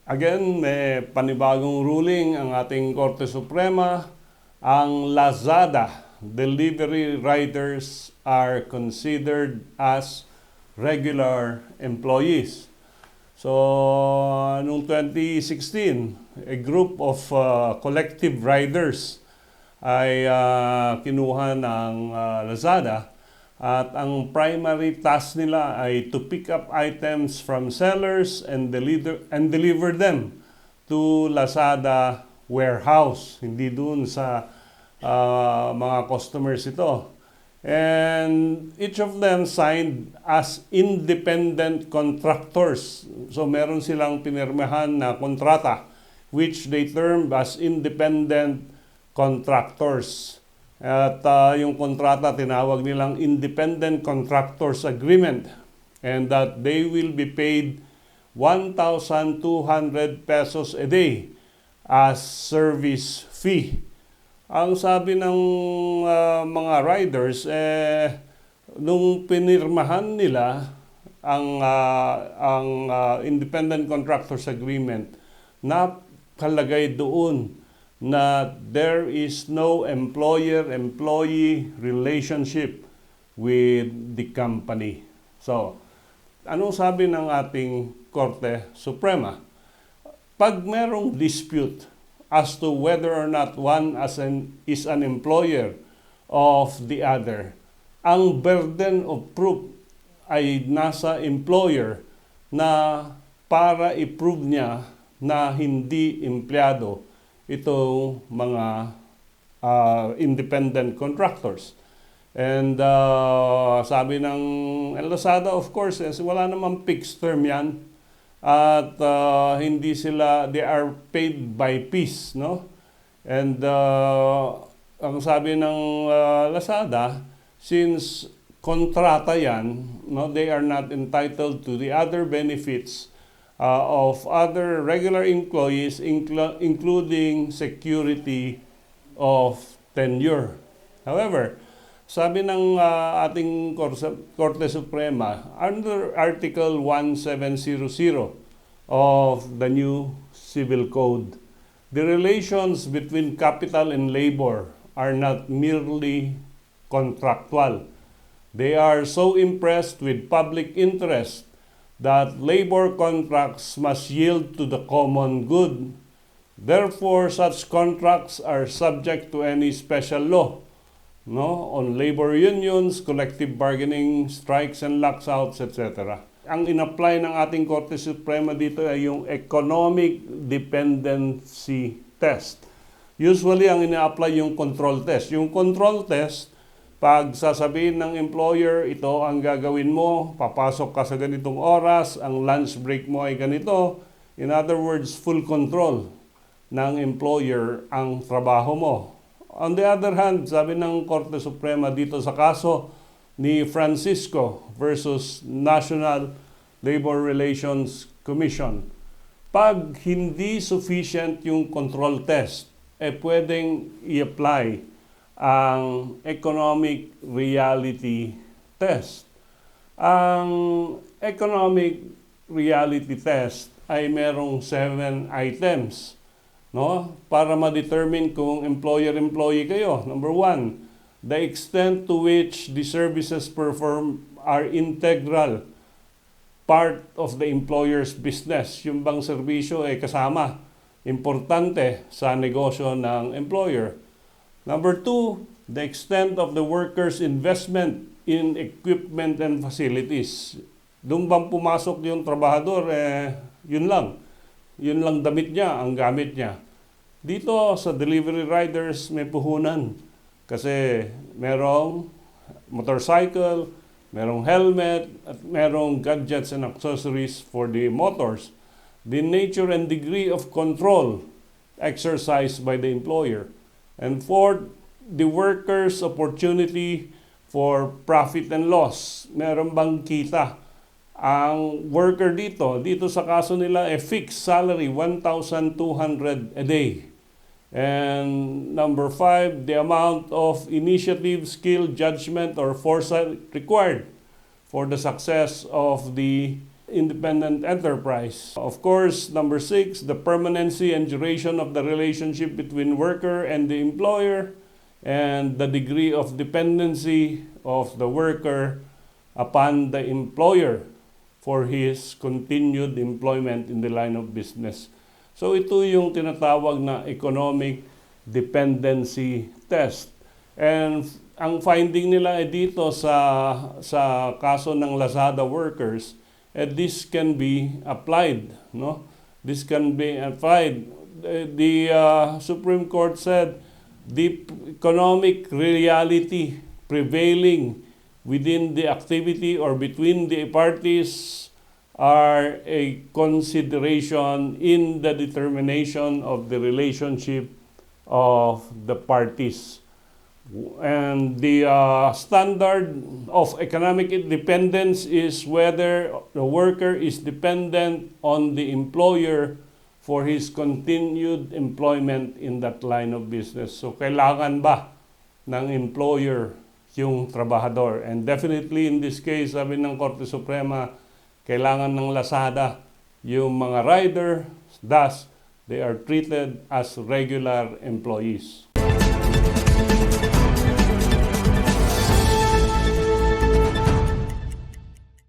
Again, may panibagong ruling ang ating Korte Suprema. Ang Lazada delivery riders are considered as regular employees. So, noong 2016, a group of collective riders ay kinuha ng Lazada at ang primary task nila ay to pick up items from sellers and deliver them to Lazada warehouse. Hindi dun sa mga customers ito. And each of them signed as independent contractors. So meron silang pinirmahan na kontrata which they termed as independent contractors. At yung kontrata tinawag nilang Independent Contractors Agreement, and that they will be paid 1,200 pesos a day as service fee. Ang sabi ng mga riders, nung pinirmahan nila ang Independent Contractors Agreement, nakalagay doon na there is no employer-employee relationship with the company. So, anong sabi ng ating Korte Suprema? Pag merong dispute as to whether or not one is an employer of the other, ang burden of proof ay nasa employer na para i-prove niya na hindi empleyado itong mga independent contractors. And sabi ng Lazada, of course, wala namang fixed term yan. At hindi sila, they are paid by piece, no? And ang sabi ng Lazada, since kontrata yan, no, they are not entitled to the other benefits of other regular employees, including security of tenure. However, sabi ng ating Korte Suprema, under Article 1700 of the new Civil Code, the relations between capital and labor are not merely contractual. They are so impressed with public interest that labor contracts must yield to the common good. Therefore, such contracts are subject to any special law, no, on labor unions, collective bargaining, strikes and lockouts, etc. Ang in-apply ng ating Korte Suprema dito ay yung economic dependency test. Usually, ang ina-apply yung control test. Yung control test, pag sasabihin ng employer, ito ang gagawin mo, papasok ka sa ganitong oras, ang lunch break mo ay ganito. In other words, full control ng employer ang trabaho mo. On the other hand, sabi ng Korte Suprema dito sa kaso ni Francisco versus National Labor Relations Commission, pag hindi sufficient yung control test, pwedeng i-apply ang economic reality test. Ang economic reality test ay merong 7 items, no? Para ma-determine kung employer-employee kayo. Number 1, the extent to which the services performed are integral part of the employer's business. Yung bang serbisyo ay kasama, importante sa negosyo ng employer. Number 2, the extent of the workers' investment in equipment and facilities. Doon bang pumasok yung trabahador, yun lang. Yun lang damit niya, ang gamit niya. Dito sa delivery riders may puhunan. Kasi merong motorcycle, merong helmet, at merong gadgets and accessories for the motors. The nature and degree of control exercised by the employer. And fourth, the workers' opportunity for profit and loss. Meron bang kita? Ang worker dito sa kaso nila, fixed salary, 1,200 a day. And number 5, the amount of initiative, skill, judgment, or foresight required for the success of the independent enterprise. Of course, number 6, the permanency and duration of the relationship between worker and the employer, and the degree of dependency of the worker upon the employer for his continued employment in the line of business. So ito yung tinatawag na economic dependency test. And ang finding nila dito sa kaso ng Lazada workers, this can be applied, no? This can be applied. The Supreme Court said the economic reality prevailing within the activity or between the parties are a consideration in the determination of the relationship of the parties. And the standard of economic independence is whether the worker is dependent on the employer for his continued employment in that line of business. So kailangan ba ng employer yung trabahador? And definitely in this case, sabi ng Korte Suprema, kailangan ng Lazada yung mga rider, thus they are treated as regular employees.